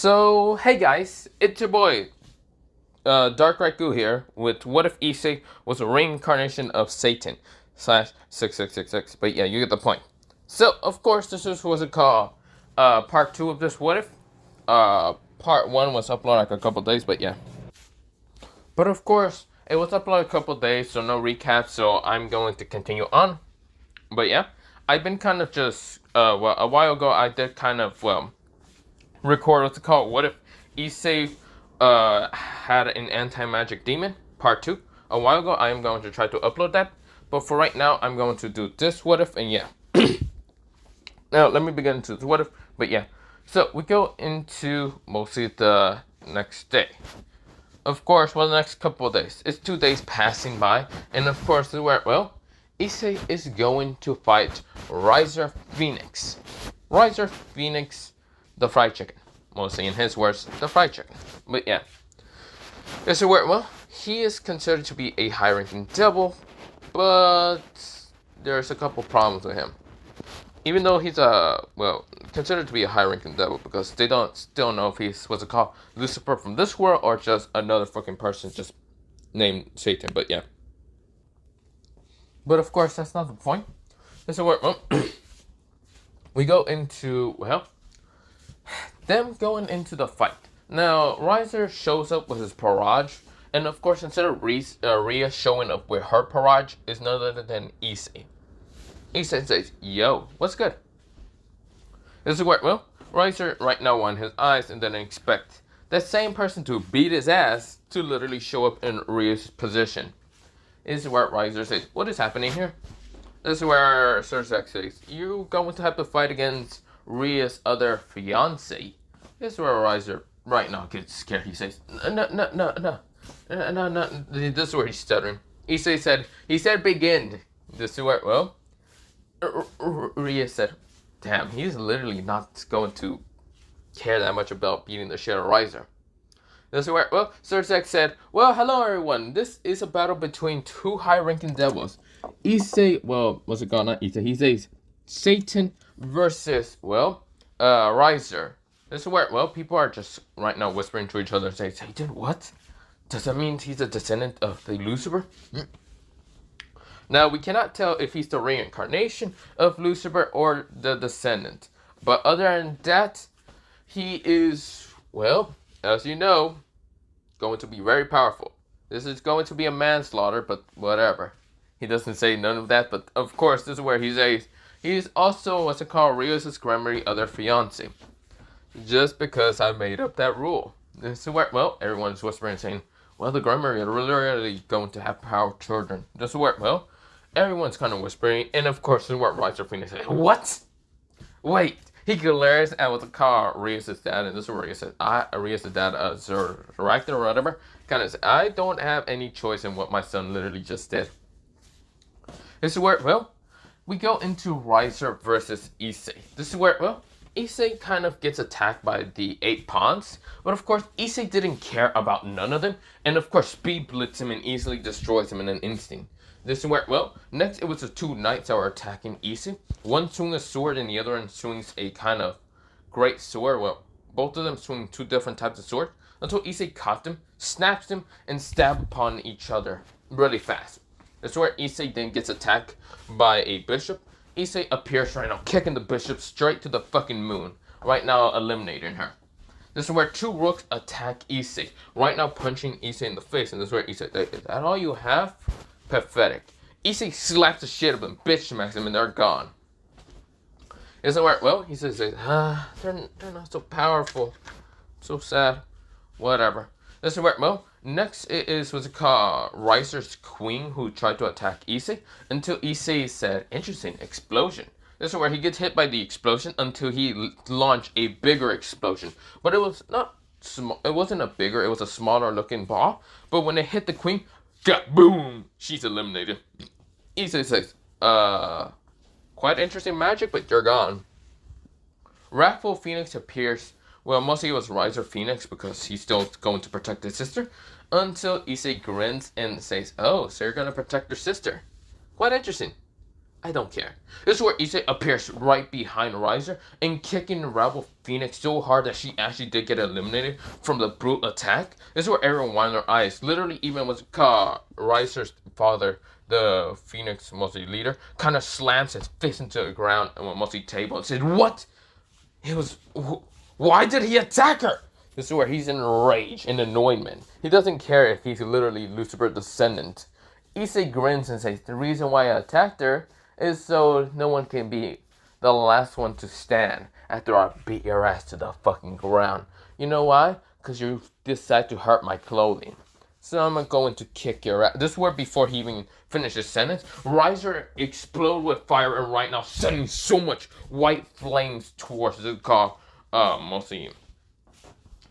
So, hey guys, it's your boy, Dark Raku here, with What If Issei was a reincarnation of Satan, slash 6666, but yeah, you get the point. So, of course, this is what's it called, part 2 of this What If. Part 1 was uploaded like a couple days, but yeah. But of course, it was uploaded a couple days, so no recap, so I'm going to continue on. But yeah, I've been kind of just, a while ago, I did kind of, record what's it called, What If Issei had an anti-magic demon, part 2. A while ago, I am going to try to upload that. But for right now, I'm going to do this What If, and yeah. Now, let me begin into the What If, but yeah. So, we go into mostly the next day. Of course, the next couple of days. It's 2 days passing by, and of course, this is where, Issei is going to fight Riser Phoenix. Riser Phoenix, the fried chicken. Mostly in his words, the fried chicken. But yeah. This is where, he is considered to be a high-ranking devil, but there's a couple problems with him. Even though he's considered to be a high-ranking devil, because they still know if he's, what's it called, Lucifer from this world, or just another fucking person just named Satan, but yeah. But of course, that's not the point. This is where, we go into, them going into the fight. Now, Riser shows up with his barrage, and of course, instead of Rhea showing up with her barrage, is none other than Issei. Issei says, "Yo, what's good?" This is where, Riser right now on his eyes, and then expect that same person to beat his ass to literally show up in Rhea's position. This is where Riser says, "What is happening here?" This is where Surzak says, "You're going to have to fight against Rhea's other fiance." This is where Riser right now gets scared. He says, No. This is where he's stuttering. Issei said, begin. This is where, Rhea said, damn, he's literally not going to care that much about beating the shit out of Riser. This is where, Surzak said, hello everyone. This is a battle between two high-ranking devils. Issei, what's it called? Not Issei. He says, Satan versus, Riser. This is where, people are just right now whispering to each other, saying, Satan, what? Does that mean he's a descendant of the Lucifer? Now, we cannot tell if he's the reincarnation of Lucifer or the descendant. But other than that, he is, as you know, going to be very powerful. This is going to be a manslaughter, but whatever. He doesn't say none of that, but of course, this is where he says, he's also, what's it called, Reyes' Grammarly other fiance. Just because I made up that rule. This is where, everyone's whispering saying, the Grammarly are really going to have power children. This is where, everyone's kind of whispering. And of course, this is where Riser Phoenix says, what? Wait, he glares at what the car Reyes' dad, and this is where Reyes says, Reyes' dad, Zorakton or whatever, kind of says, I don't have any choice in what my son literally just did. This is where, we go into Riser versus Issei. This is where, Issei kind of gets attacked by the 8 pawns, but of course, Issei didn't care about none of them, and of course, speed blitz him and easily destroys him in an instant. This is where, next it was the 2 knights that were attacking Issei. One swings a sword and the other one swings a kind of great sword. Both of them swing 2 different types of sword, until Issei caught them, snaps them, and stab upon each other really fast. This is where Issei then gets attacked by a bishop. Issei appears right now, kicking the bishop straight to the fucking moon. Right now, eliminating her. This is where 2 rooks attack Issei. Right now, punching Issei in the face. And this is where Issei says, is that all you have? Pathetic. Issei slaps the shit out of them, bitch smacks them, and they're gone. This is where, he says, they're not so powerful. So sad. Whatever. This is where, next it is what's it called, Riser's queen who tried to attack Issei until Issei said, interesting, explosion. This is where he gets hit by the explosion until he launched a bigger explosion. But it was not small, it wasn't a bigger, it was a smaller looking ball. But when it hit the queen, boom, she's eliminated. Issei says, quite interesting magic, but you're gone. Wrathful Phoenix appears. Mostly it was Riser Phoenix because he's still going to protect his sister. Until Issei grins and says, oh, so you're going to protect your sister. Quite interesting. I don't care. This is where Issei appears right behind Riser and kicking Rebel Phoenix so hard that she actually did get eliminated from the brute attack. This is where everyone widened their eyes. Literally, even was Riser's father, the Phoenix mostly leader, kind of slams his fist into the ground and mostly table and said, "What? It was. Why did he attack her?" This is where he's in rage and annoyment. He doesn't care if he's literally Lucifer's descendant. Issei grins and says, "The reason why I attacked her is so no one can be the last one to stand after I beat your ass to the fucking ground. You know why? Because you decide to hurt my clothing. So I'm going to kick your ass." This word before he even finished his sentence. Riser exploded with fire and right now sending so much white flames towards the car. Mostly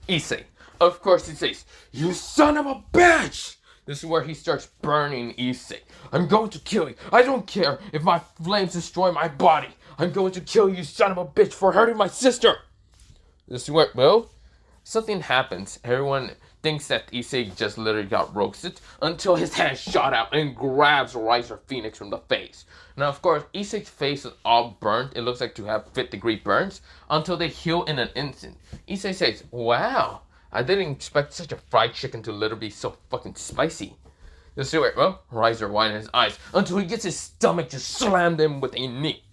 Issei. Of course he says, "You son of a bitch!" This is where he starts burning Issei. "I'm going to kill you. I don't care if my flames destroy my body. I'm going to kill you, son of a bitch, for hurting my sister." This is where, well, something happens. Everyone thinks that Issei just literally got roasted until his hand shot out and grabs Riser Phoenix from the face. Now, of course, Issei's face is all burnt. It looks like to have 5th-degree burns until they heal in an instant. Issei says, "Wow. I didn't expect such a fried chicken to literally be so fucking spicy." This is where, well, Riser widened his eyes until he gets his stomach just slammed in with a knee.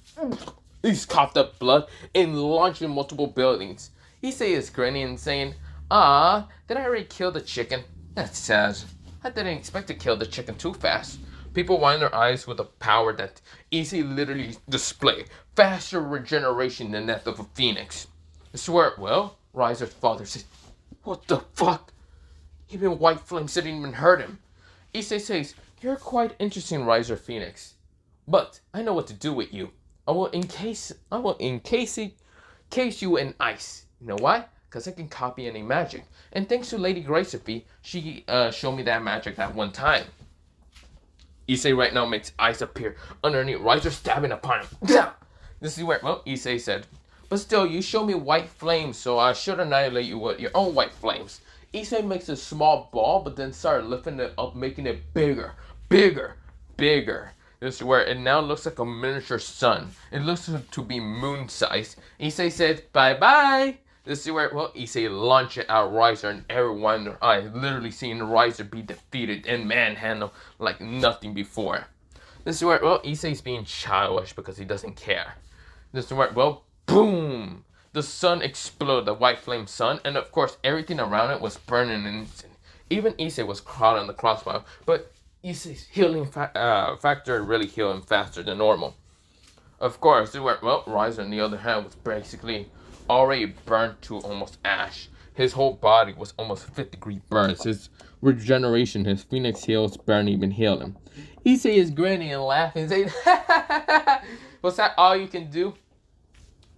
He's coughed up blood and launched in multiple buildings. Issei is grinning and saying, "Ah, did I already kill the chicken? That's sad. I didn't expect to kill the chicken too fast." People wind their eyes with the power that Issei literally displayed. Faster regeneration than that of a phoenix. I swear, well, Riser's father says, "What the fuck? Even white flames didn't even hurt him." Issei says, "You're quite interesting, Riser Phoenix. But I know what to do with you. I will encase you in ice. You know why? Because I can copy any magic. And thanks to Lady Graceophy, she showed me that magic that one time." Issei right now makes ice appear underneath Riser, stabbing upon him. This is where, well, Issei said, "But still, you show me white flames, so I should annihilate you with your own white flames." Issei makes a small ball, but then started lifting it up, making it bigger, bigger, bigger. This is where it now looks like a miniature sun. It looks to be moon-sized. Issei said, "Bye-bye." This is where, well, Issei launched it at Riser and everyone in their eyes, literally seeing Riser be defeated and manhandled like nothing before. This is where, well, Issei's being childish because he doesn't care. This is where, well, boom! The sun exploded, the white flame sun, and of course everything around it was burning in an instant. Even Issei was caught on the crossfire, but Issei's healing factor really healed him faster than normal. Of course, this is where, well, Riser on the other hand was basically already burnt to almost ash. His whole body was almost 5th-degree burns. His regeneration, his phoenix heals barely even healed him. Issei is grinning and laughing, saying, "Was that all you can do?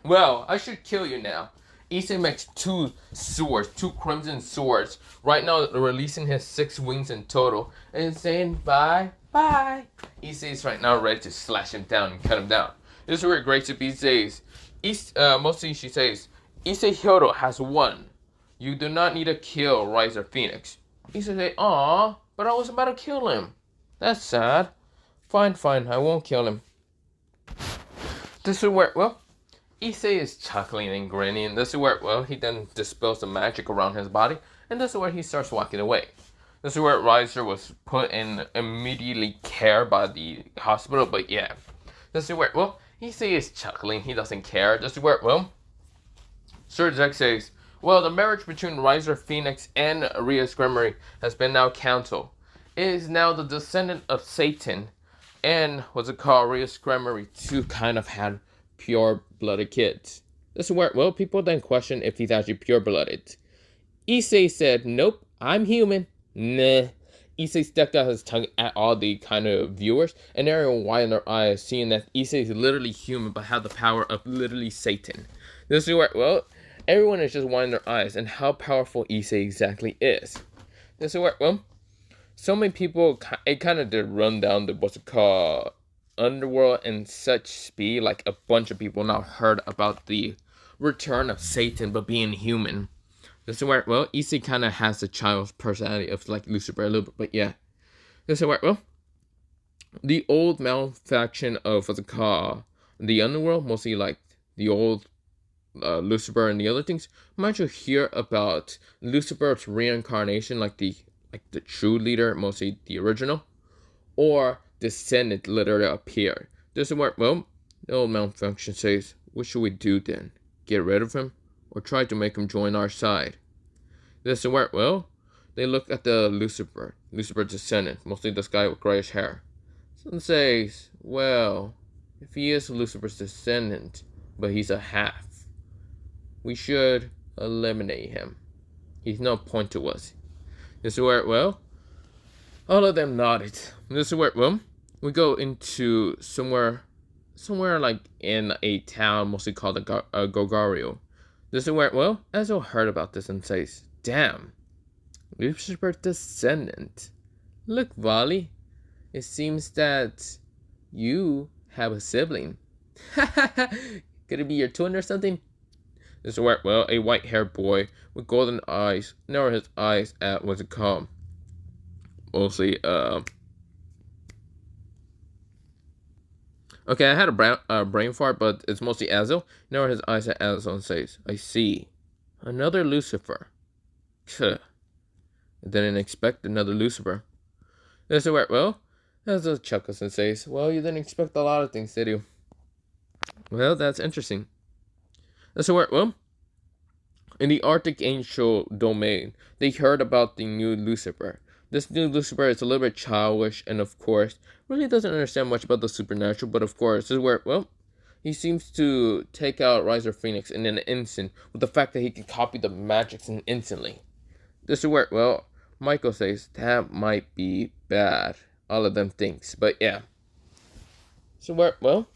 Well, I should kill you now." Issei makes 2 swords, 2 crimson swords. Right now, releasing his 6 wings in total and saying, "Bye, bye." Issei is right now ready to slash him down and cut him down. This is where Graceophy says, mostly she says, "Issei Hyodo has won. You do not need to kill Riser Phoenix." Issei says, "Aw, but I was about to kill him. That's sad. Fine, I won't kill him." This is where, well, Issei is chuckling and grinning. This is where, well, he then dispels the magic around his body, and this is where he starts walking away. This is where Riser was put in immediately care by the hospital, but yeah. This is where, well, Issei is chuckling. He doesn't care. This is where, well, Sir Zek says, "Well, the marriage between Riser Phoenix and Reyes Gremory has been now canceled. It is now the descendant of Satan and what's it called, Reyes Gremory, to kind of had pure-blooded kids." This is where, well, people then question if he's actually pure-blooded. Issei said, "Nope, I'm human." Nah. Issei stuck out his tongue at all the kind of viewers, and everyone widened their eyes, seeing that Issei is literally human, but had the power of literally Satan. This is where, well, everyone is just winding their eyes and how powerful Issei exactly is. This is where, well, so many people, it kind of did run down the, what's it called, underworld and such speed. Like a bunch of people now heard about the return of Satan, but being human. This is where, well, Issei kind of has the child's personality of like Lucifer a little bit, but yeah. This is where, well, the old malfaction of what's it called, the underworld, mostly like the old Lucifer and the other things. Might you hear about Lucifer's reincarnation, like the true leader, mostly the original, or descendant literally appeared. This is where, well, the old malfunction says, what should we do then? Get rid of him, or try to make him join our side? This is where, well, they look at the Lucifer's descendant, mostly this guy with grayish hair. Some says, well, if he is Lucifer's descendant, but he's a half, we should eliminate him. He's no point to us. This is where, well, all of them nodded. This is where, well, we go into somewhere like in a town mostly called Gogario. This is where, well, Ezra heard about this and says, damn, Lucifer's descendant. Look, Vali, it seems that you have a sibling. Could it be your twin or something? This is where, well, a white-haired boy with golden eyes narrowed his eyes at what's it called? Mostly, okay, I had a brain fart, but it's mostly Azel. Narrowed his eyes at Azel and says, I see. Another Lucifer. I didn't expect another Lucifer. This is where, well, Azel chuckles and says, well, you didn't expect a lot of things, did you? Well, that's interesting. This is where, well, in the Arctic Angel domain, they heard about the new Lucifer. This new Lucifer is a little bit childish and, of course, really doesn't understand much about the supernatural. But, of course, this is where, well, he seems to take out Riser Phoenix in an instant with the fact that he can copy the magics instantly. This is where, well, Michael says that might be bad. All of them thinks. But, yeah. So, where, well,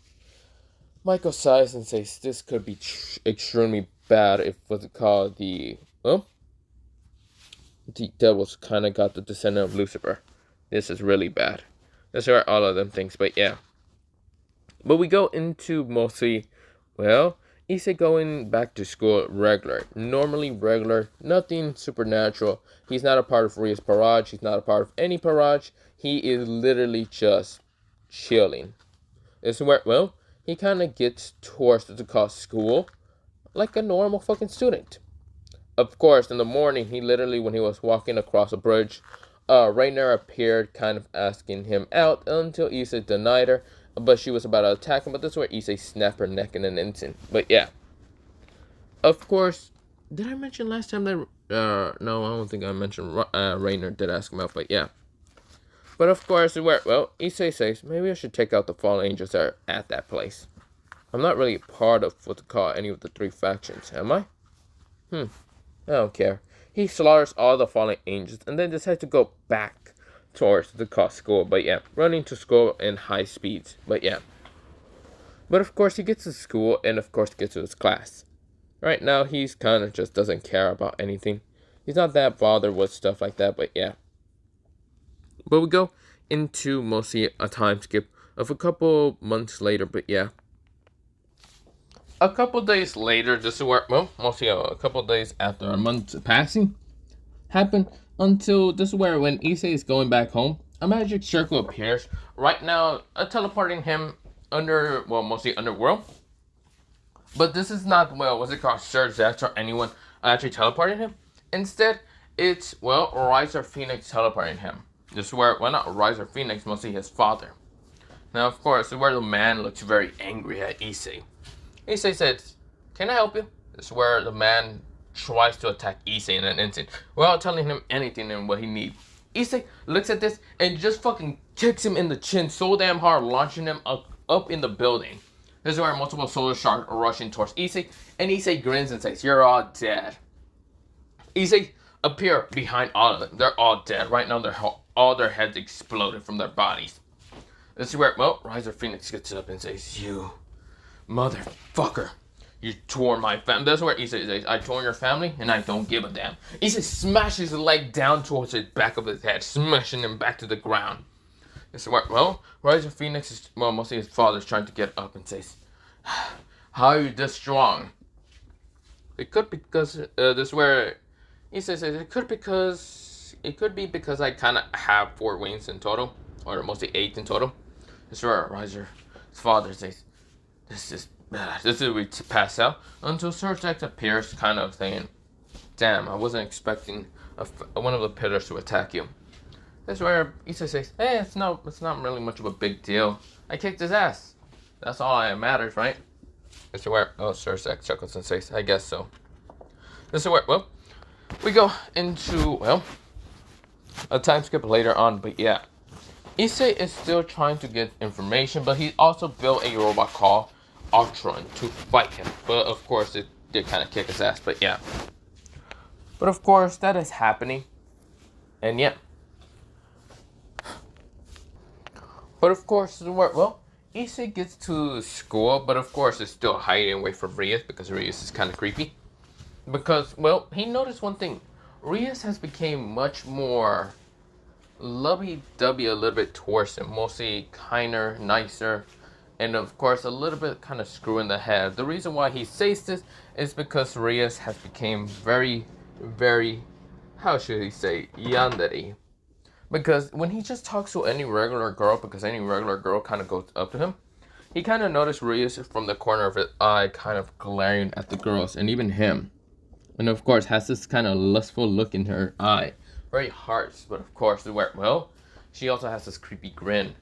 Michael sighs and says this could be extremely bad if what's it called, the devils kind of got the descendant of Lucifer. This is really bad. That's where all of them thinks, but yeah. But we go into mostly, well, Issei going back to school regular. Normally regular, nothing supernatural. He's not a part of Reyes Parage. He's not a part of any Parage. He is literally just chilling. It's where, well, he kind of gets towards the school like a normal fucking student. Of course, in the morning, he literally, when he was walking across a bridge, Rainer appeared, kind of asking him out until Issei denied her, but she was about to attack him, but that's where Issei snapped her neck in an instant. But yeah. Of course, did I mention last time that, no, I don't think I mentioned Rainer did ask him out, but yeah. But of course, well, Issei says, maybe I should take out the fallen angels that are at that place. I'm not really part of what to call any of the three factions, am I? I don't care. He slaughters all the fallen angels and then decides to go back towards the school. But yeah, running to school in high speeds. But yeah. But of course, he gets to school and of course gets to his class. Right now, he's kind of just doesn't care about anything. He's not that bothered with stuff like that, but yeah. But we go into mostly a time skip of a couple months later, but yeah. A couple days later, this is where, well, mostly a couple days after a month's passing, happened until this is where when Issei is going back home, a magic circle appears. Right now, teleporting him under, well, mostly underworld. But this is not, well, what's it called, Sir Zex or anyone actually teleporting him. Instead, it's, well, Riser Phoenix teleporting him. This is where, well, not Riser Phoenix, mostly his father. Now, of course, this is where the man looks very angry at Issei. Issei says, can I help you? This is where the man tries to attack Issei in an instant, without telling him anything and what he needs. Issei looks at this and just fucking kicks him in the chin so damn hard, launching him up in the building. This is where multiple solar sharks are rushing towards Issei, and Issei grins and says, you're all dead. Issei appear behind all of them. They're all dead. Right now, all their heads exploded from their bodies. This is where, well, Riser Phoenix gets up and says, you motherfucker, you tore my family. That's where Issei says, I tore your family and I don't give a damn. Issei smashes his leg down towards the back of his head, smashing him back to the ground. This is where, well, Riser Phoenix is, well, mostly his father's trying to get up and says, how are you this strong? It could be because, this is where Issei says, it could be because I kind of have 4 wings in total, or mostly 8 in total. This is where Riser's father says, this is we pass out until Surgex appears, kind of saying, damn, I wasn't expecting one of the pillars to attack you. That's where Issei says, hey, it's not really much of a big deal. I kicked his ass. That's all that matters, right? This is where, Surgex chuckles and says, I guess so. This is where, we go into, a time skip later on, but yeah. Issei is still trying to get information, but he also built a robot called Ultron to fight him. But of course, it did kind of kick his ass, but yeah. But of course, that is happening. And yeah. But of course, Issei gets to school, but of course, it's still hiding away from Reyes because Reyes is kind of creepy. Because, he noticed one thing. Reyes has become much more lovey-dovey a little bit towards him. Mostly kinder, nicer, and of course a little bit kind of screw in the head. The reason why he says this is because Reyes has become very, very, how should he say, yandere. Because when he just talks to any regular girl, because any regular girl kind of goes up to him, he kind of noticed Reyes from the corner of his eye kind of glaring at the girls, and even him. And of course has this kind of lustful look in her eye. Very harsh, but of course, she also has this creepy grin.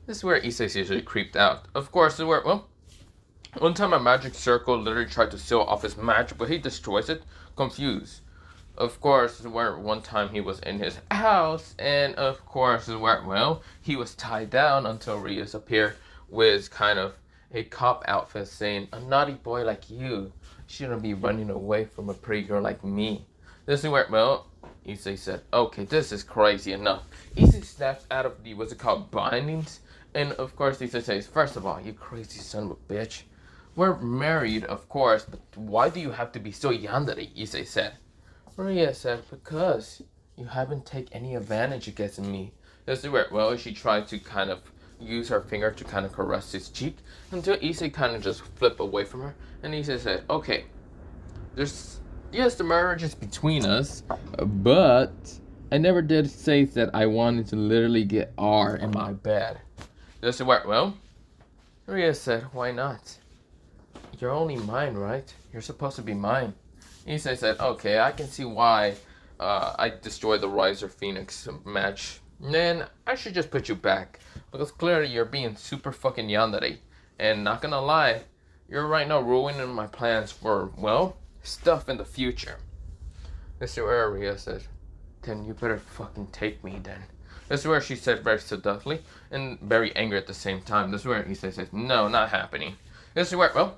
This is where Issei's usually creeped out. Of course, one time a magic circle literally tried to seal off his magic, but he destroys it, confused. Of course, one time he was in his house, and of course, he was tied down until Reyes appeared with kind of a cop outfit saying, a naughty boy like you shouldn't be running away from a pretty girl like me. This is where, Issei said, okay, this is crazy enough. Issei snaps out of the, bindings, and of course Issei says, first of all, you crazy son of a bitch. We're married, of course, but why do you have to be so yandere, Issei said. Reyes said, because you haven't taken any advantage against me. This is where, she tried to kind of use her finger to kind of caress his cheek, until Issei kind of just flipped away from her, and Issei said, okay, yes, the marriage is between us, but I never did say that I wanted to literally get R in my bed. This is where, Reyes said, why not? You're only mine, right? You're supposed to be mine. Issei said, okay, I can see why I destroyed the Riser Phoenix match. Then I should just put you back, because clearly you're being super fucking yandere. And not gonna lie, you're right now ruining my plans for, stuff in the future. This is where Reyes said, then you better fucking take me then. This is where she said very seductively and very angry at the same time. This is where Issei says, no, not happening. This is where,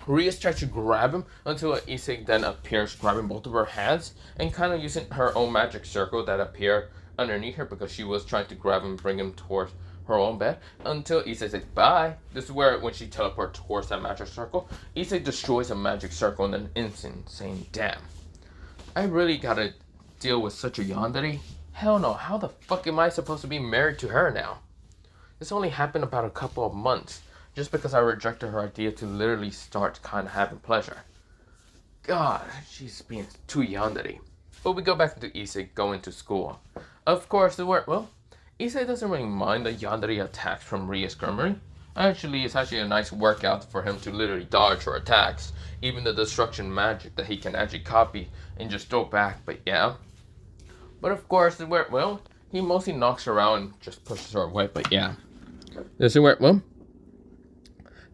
Reyes tries to grab him until Issei then appears grabbing both of her hands and kind of using her own magic circle that appeared underneath her because she was trying to grab him, bring him towards her own bed until Issei says bye. This is where when she teleports towards that magic circle, Issei destroys a magic circle in an instant, saying, damn, I really gotta deal with such a yandere? Hell no, how the fuck am I supposed to be married to her now? This only happened about a couple of months, just because I rejected her idea to literally start kind of having pleasure. God, she's being too yandere. But we go back to Issei going to school. Of course, Issei doesn't really mind the yandere attacks from Reyes Grimmery. It's actually a nice workout for him to literally dodge her attacks. Even the destruction magic that he can actually copy and just throw back, but yeah. But of course, he mostly knocks her around and just pushes her away, but yeah. This is where,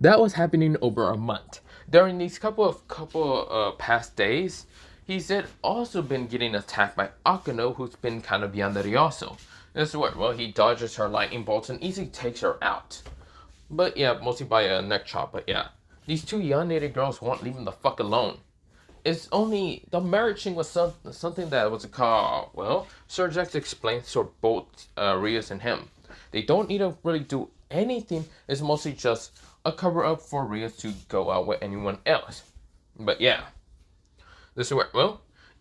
that was happening over a month. During these couple past days, he's also been getting attacked by Akano, who's been kind of yandere also. This is where, he dodges her lightning bolts and easily takes her out. But yeah, mostly by a neck chop, but yeah. These two yandere girls won't leave him the fuck alone. It's only, the marriage thing was something that was called, Sir Jax explained to both Reyes and him. They don't need to really do anything. It's mostly just a cover-up for Reyes to go out with anyone else. But yeah. This is where,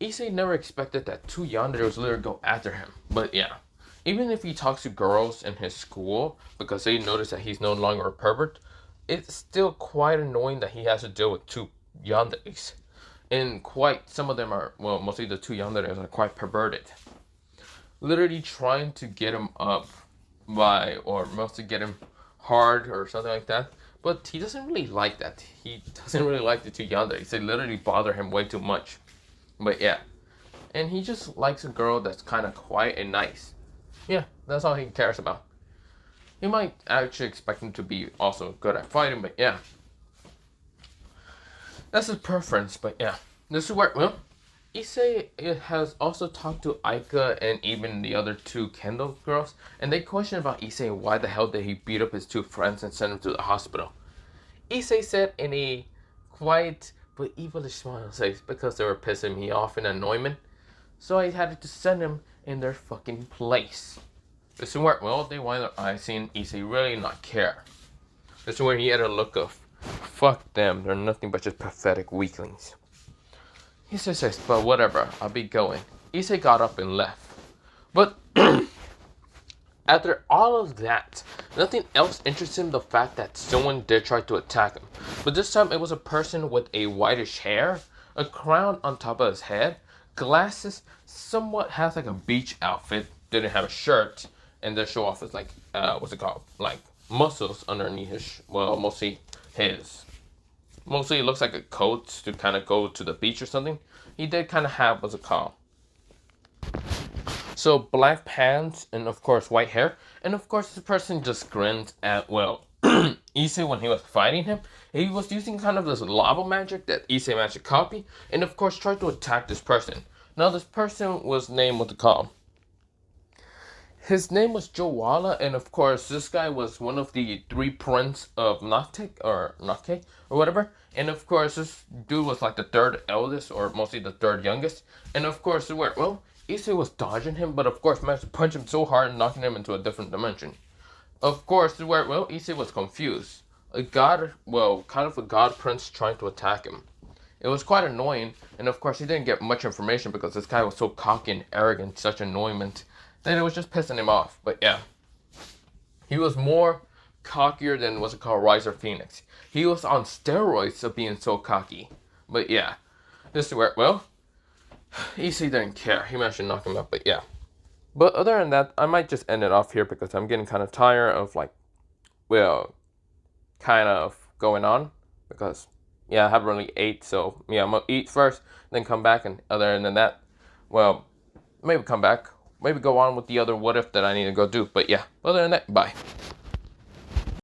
Issei never expected that two yanderes literally go after him. But yeah. Even if he talks to girls in his school, because they notice that he's no longer a pervert, it's still quite annoying that he has to deal with two yanderes. And some of them are, mostly the two yanderes are quite perverted. Literally trying to get him up or mostly get him hard or something like that. But he doesn't really like that. He doesn't really like the two yanderes. They literally bother him way too much. But yeah. And he just likes a girl that's kind of quiet and nice. Yeah, that's all he cares about. You might actually expect him to be also good at fighting, but yeah. That's his preference, but yeah. This is where, well, Issei has also talked to Aika and even the other two Kendall girls, and they question about Issei why the hell did he beat up his two friends and send them to the hospital. Issei said in a quiet but evilish smile, says because they were pissing me off in annoyment, so I had to send them in their fucking place. This is where, well, they wind up seeing Issei really not care. This is where he had a look of, fuck them, they're nothing but just pathetic weaklings. Issei says, but whatever, I'll be going. Issei got up and left. But after all of that, nothing else interests him the fact that someone did try to attack him. But this time it was a person with a whitish hair, a crown on top of his head, glasses, somewhat has like a beach outfit, didn't have a shirt, and the show off is like, what's it called? Like muscles underneath his, well, mostly his. Mostly it looks like a coat to kind of go to the beach or something. He did kind of have, what's it called? So black pants and of course white hair. And of course this person just grins at, well, Issei when he was fighting him. He was using kind of this lava magic that Issei managed to copy. And of course tried to attack this person. Now this person was named, what's it called? His name was Jowala, and of course, this guy was one of the three princes of Nocte, or whatever. And of course, this dude was like the third eldest, or mostly the third youngest. And of course, well, Issei was dodging him, but of course managed to punch him so hard, knocking him into a different dimension. Of course, well, Issei was confused. A god, well, kind of a god prince trying to attack him. It was quite annoying, and of course, he didn't get much information because this guy was so cocky and arrogant, such annoyment. Then it was just pissing him off. But yeah, he was more cockier than what's it called, Reyes or Phoenix. He was on steroids of being so cocky. But yeah, this is where, well, Issei didn't care. He managed to knock him out, but yeah. But other than that, I might just end it off here because I'm getting kind of tired of like, well, kind of going on. Because, yeah, I haven't really ate, so yeah, I'm going to eat first, then come back, and other than that, well, maybe come back. Maybe go on with the other what if that I need to go do. But yeah, other than that, bye.